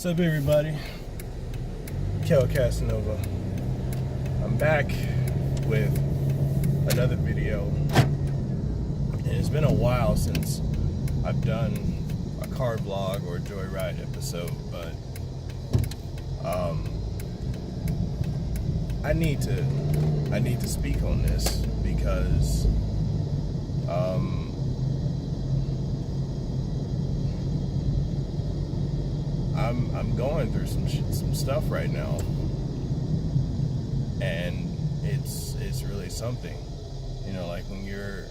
What's up, everybody? Kel Casanova. I'm back with another video. And it's been a while since I've done a car vlog or a joyride episode, but I need to speak on this because I'm going through some stuff right now, and it's really something, you know, like when you're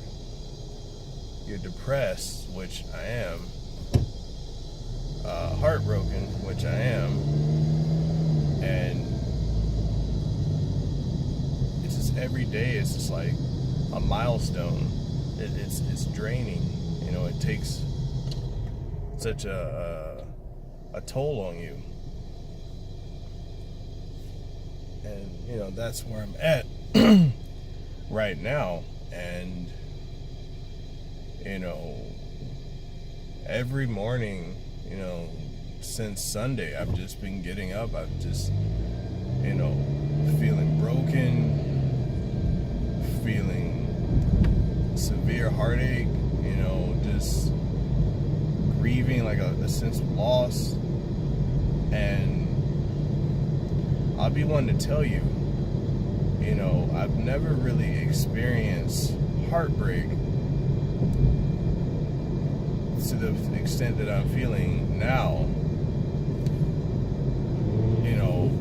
depressed, which I am, heartbroken, which I am, and it's just every day it's just like a milestone. It's draining, you know. It takes such a toll on you, and you know that's where I'm at right now. And you know, every morning, you know, since Sunday, I've just been getting up. I've just, you know, feeling broken, feeling severe heartache, you know, just grieving, like a sense of loss. And I'll be one to tell you, you know, I've never really experienced heartbreak to the extent that I'm feeling now, you know,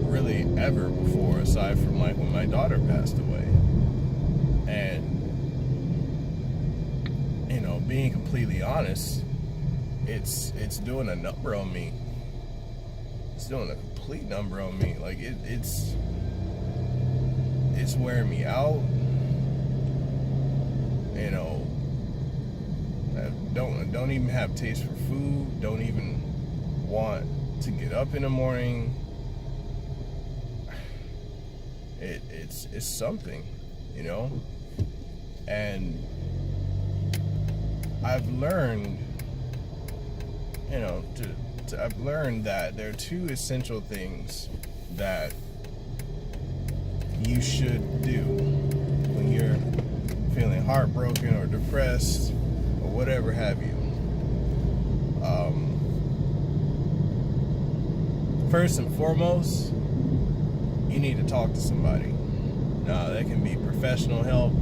really ever before, aside from like when my daughter passed away. And, you know, being completely honest, it's doing a number on me. It's doing a complete number on me. Like it's wearing me out. You know, I don't even have taste for food. Don't even want to get up in the morning. It's something, you know. And I've learned, you know, I've learned that there are two essential things that you should do when you're feeling heartbroken or depressed or whatever have you. First and foremost, you need to talk to somebody. Now, that can be professional help,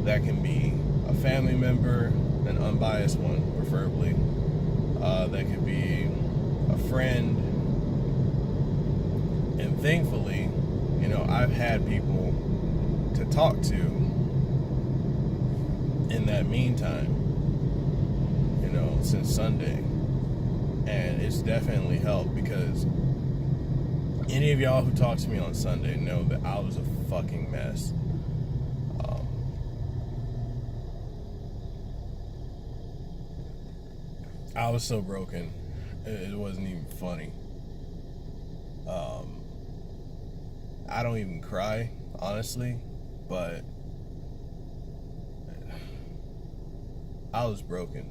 that can be a family member, an unbiased one, preferably. That could be a friend. And thankfully, you know, I've had people to talk to in that meantime, you know, since Sunday. And it's definitely helped, because any of y'all who talked to me on Sunday know that I was a fucking mess. I was so broken, it wasn't even funny. I don't even cry, honestly, but I was broken.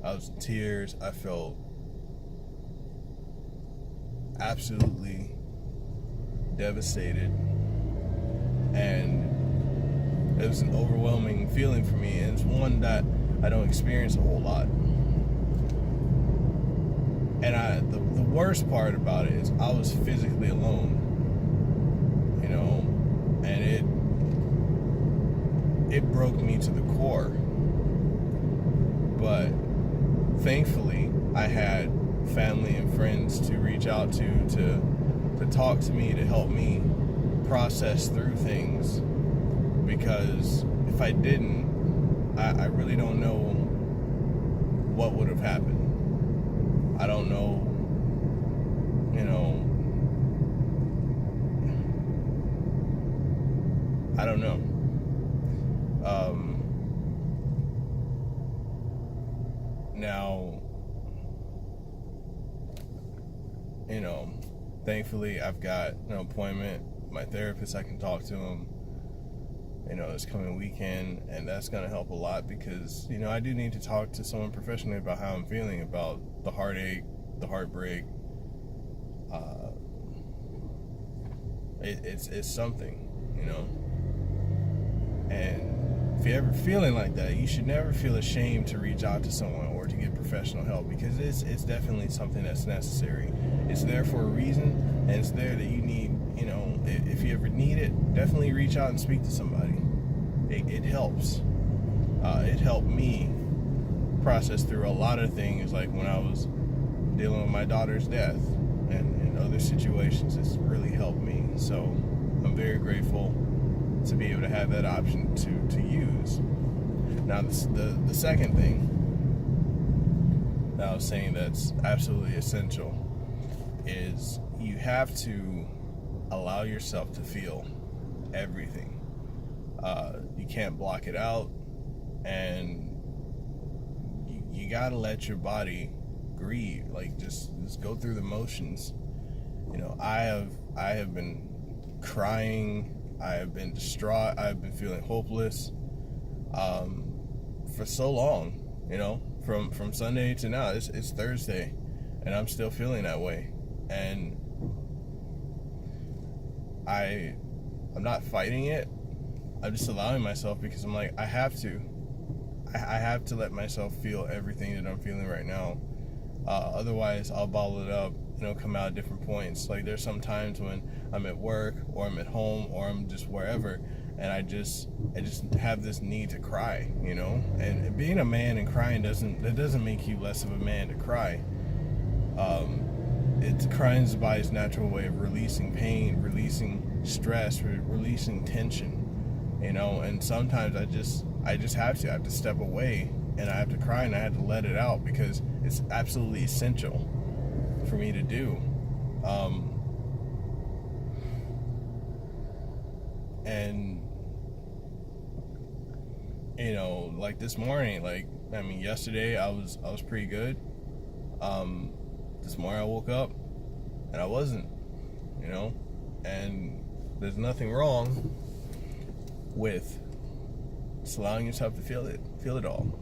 I was in tears. I felt absolutely devastated, and it was an overwhelming feeling for me, and it's one that I don't experience a whole lot. And the worst part about it is I was physically alone, you know, and it broke me to the core. But thankfully, I had family and friends to reach out to talk to me, to help me process through things. Because if I didn't, I really don't know what would have happened. I don't know, you know, I don't know. Now, you know, thankfully I've got an appointment with my therapist. I can talk to him, you know, this coming weekend, and that's going to help a lot, because, you know, I do need to talk to someone professionally about how I'm feeling, about the heartache, the heartbreak. It's something, you know. And if you're ever feeling like that, you should never feel ashamed to reach out to someone or to get professional help, because it's definitely something that's necessary. It's there for a reason, and it's there that you need, you know, if you ever need it, definitely reach out and speak to somebody. It helps. It helped me process through a lot of things, like when I was dealing with my daughter's death and other situations. It's really helped me. So I'm very grateful to be able to have that option to use. Now, the second thing that I was saying that's absolutely essential is you have to allow yourself to feel everything. You can't block it out, and you gotta let your body grieve. Like just go through the motions. You know, I have been crying. I have been distraught. I've been feeling hopeless for so long. You know, from Sunday to now. It's Thursday, and I'm still feeling that way. And I'm not fighting it. I'm just allowing myself, because I'm like, I have to let myself feel everything that I'm feeling right now. Otherwise, I'll bottle it up, you know, come out at different points. Like, there's some times when I'm at work, or I'm at home, or I'm just wherever, and I just have this need to cry, you know. And being a man and crying doesn't make you less of a man to cry. Crying is the body's natural way of releasing pain, releasing stress, releasing tension. You know, and sometimes I just have to step away, and I have to cry, and I have to let it out, because it's absolutely essential for me to do. And you know, like this morning, yesterday I was pretty good. This morning I woke up and I wasn't, you know, and there's nothing wrong with just allowing yourself to feel it all.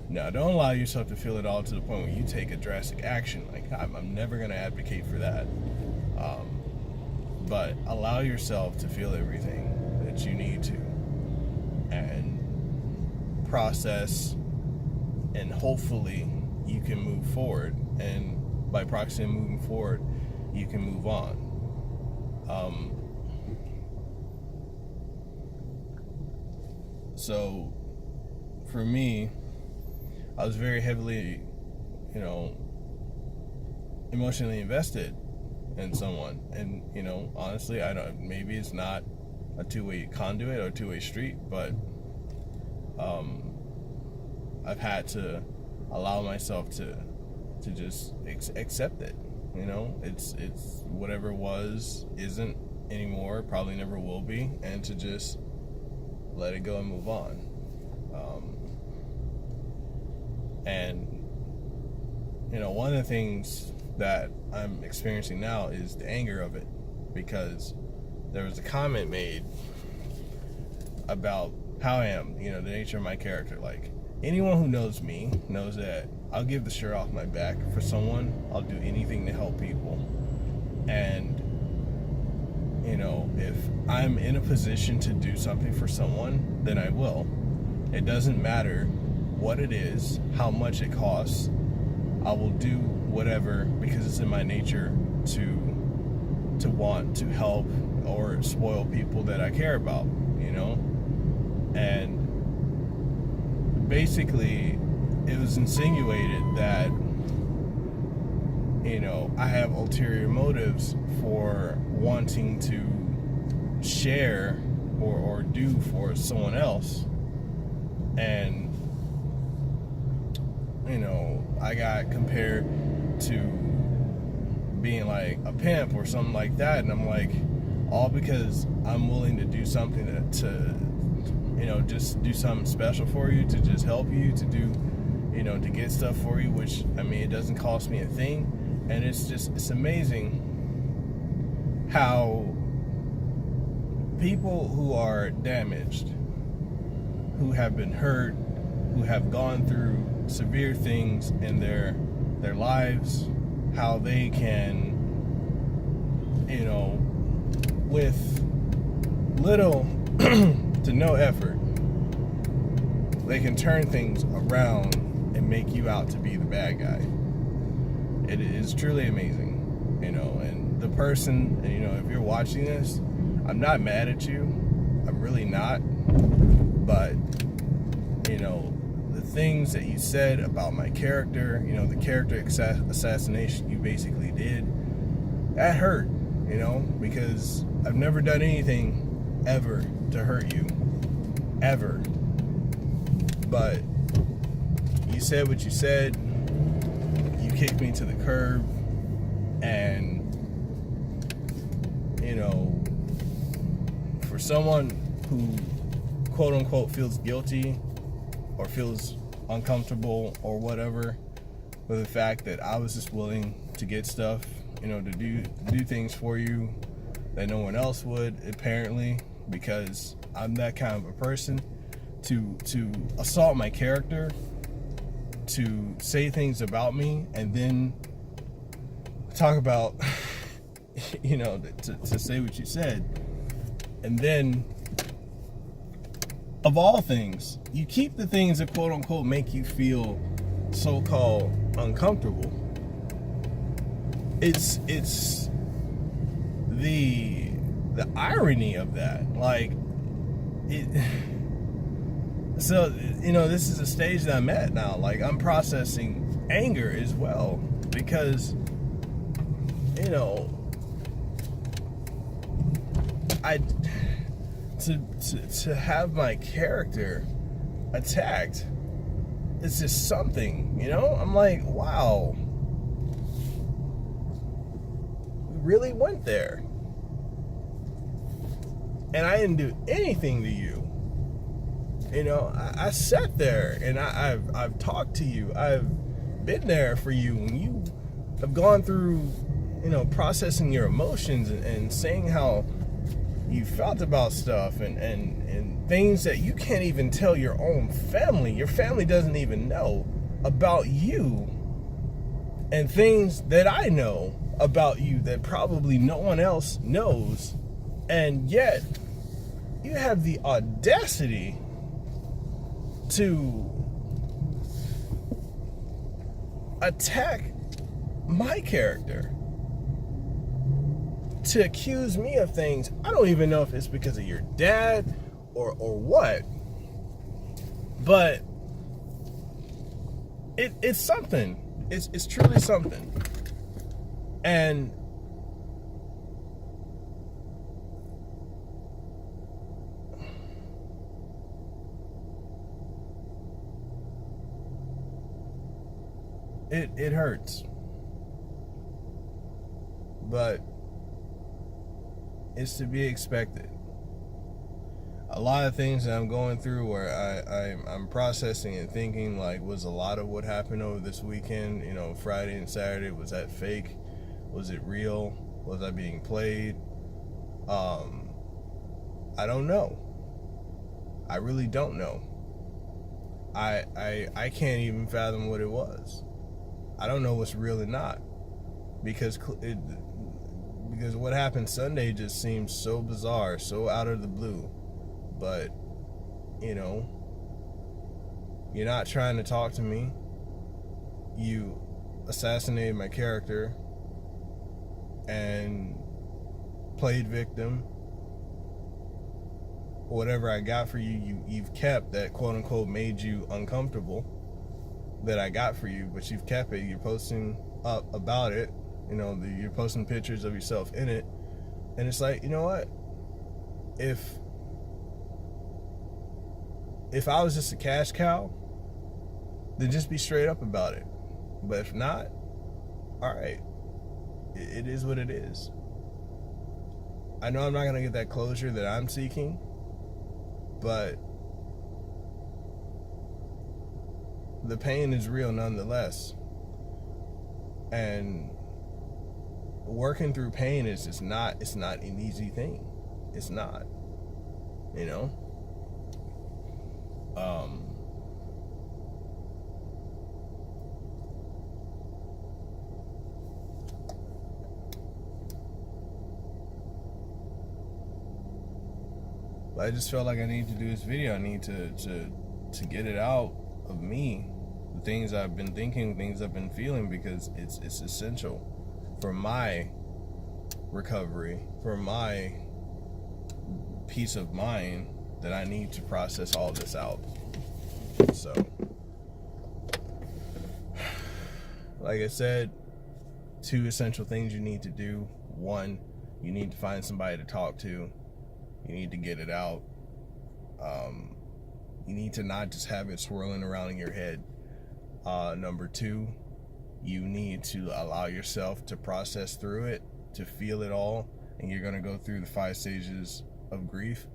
Now, don't allow yourself to feel it all to the point where you take a drastic action. Like, I'm never going to advocate for that. But allow yourself to feel everything that you need to, and process, and hopefully you can move forward. And by proxy of moving forward, you can move on. So for me, I was very heavily, you know, emotionally invested in someone. And, you know, honestly, maybe it's not a two-way conduit or a two-way street, but I've had to allow myself to just accept it. You know, it's whatever was isn't anymore, probably never will be, and to just let it go and move on. And you know, one of the things that I'm experiencing now is the anger of it, because there was a comment made about how I am, you know, the nature of my character. Like, anyone who knows me knows that I'll give the shirt off my back for someone. I'll do anything to help people. And you know, if I'm in a position to do something for someone, then I will. It doesn't matter what it is, how much it costs. I will do whatever, because it's in my nature to want to help or spoil people that I care about, you know? And basically, it was insinuated that, you know, I have ulterior motives for wanting to share or do for someone else. And, you know, I got compared to being like a pimp or something like that. And I'm like, all because I'm willing to do something to you know, just do something special for you, to just help you, to do, you know, to get stuff for you, which, I mean, it doesn't cost me a thing. And it's amazing how people who are damaged, who have been hurt, who have gone through severe things in their lives, how they can, with little to no effort, they can turn things around and make you out to be the bad guy. It is truly amazing, and the person, if you're watching this, I'm not mad at you. I'm really not. But, the things that you said about my character, the character assassination you basically did, that hurt, because I've never done anything ever to hurt you. Ever. But you said what you said. You kicked me to the curb. And, for someone who quote unquote feels guilty or feels uncomfortable or whatever with the fact that I was just willing to get stuff, to do things for you that no one else would, apparently, because I'm that kind of a person, to assault my character, to say things about me, and then talk about to say what you said, and then, of all things, you keep the things that quote unquote make you feel so-called uncomfortable. It's the irony of that. So this is a stage that I'm at now. I'm processing anger as well, because to have my character attacked, it's just something, I'm like, wow, we really went there, and I didn't do anything to you. I sat there and I've talked to you. I've been there for you when you have gone through, processing your emotions and saying how you felt about stuff and things that you can't even tell your own family. Your family doesn't even know about you, and things that I know about you that probably no one else knows, and yet you have the audacity to attack my character, to accuse me of things. I don't even know if it's because of your dad or what, but it's something. It's truly something. And it hurts, but it's to be expected. A lot of things that I'm going through where I'm processing and thinking, was a lot of what happened over this weekend, Friday and Saturday, was that fake? Was it real? Was I being played? I don't know. I really don't know. I can't even fathom what it was. I don't know what's real and not, because what happened Sunday just seems so bizarre, so out of the blue. But, you're not trying to talk to me. You assassinated my character and played victim. Whatever I got for you, you've kept, that quote unquote made you uncomfortable, that I got for you, but you've kept it. You're posting up about it. You're posting pictures of yourself in it. And it's like, you know what? If I was just a cash cow, then just be straight up about it. But if not, all right. It is what it is. I know I'm not going to get that closure that I'm seeking, but the pain is real nonetheless. And working through pain is just not, it's not an easy thing. It's not, But I just felt like I need to do this video. I need to get it out of me, the things I've been thinking, things I've been feeling, because it's essential for my recovery, for my peace of mind, that I need to process all this out. So, like I said, 2 essential things you need to do. 1, you need to find somebody to talk to. You need to get it out. You need to not just have it swirling around in your head. Number 2, you need to allow yourself to process through it, to feel it all, and you're going to go through the 5 stages of grief,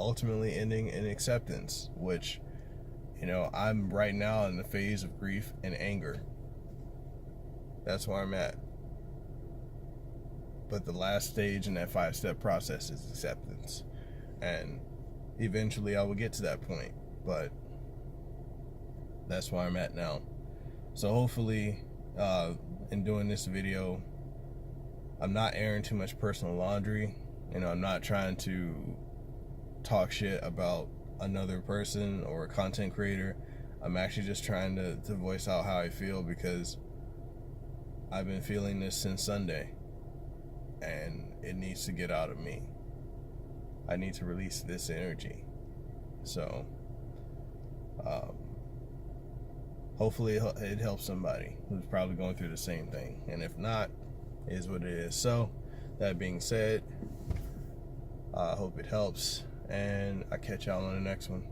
ultimately ending in acceptance, which, you know, I'm right now in the phase of grief and anger. That's where I'm at. But the last stage in that 5-step process is acceptance. And eventually I will get to that point. But that's where I'm at now. So hopefully, in doing this video, I'm not airing too much personal laundry. You know, I'm not trying to talk shit about another person or a content creator. I'm actually just trying to voice out how I feel, because I've been feeling this since Sunday, and it needs to get out of me. I need to release this energy. So, hopefully it helps somebody who's probably going through the same thing. And if not, it is what it is. So, that being said, I hope it helps, and I'll catch y'all on the next one.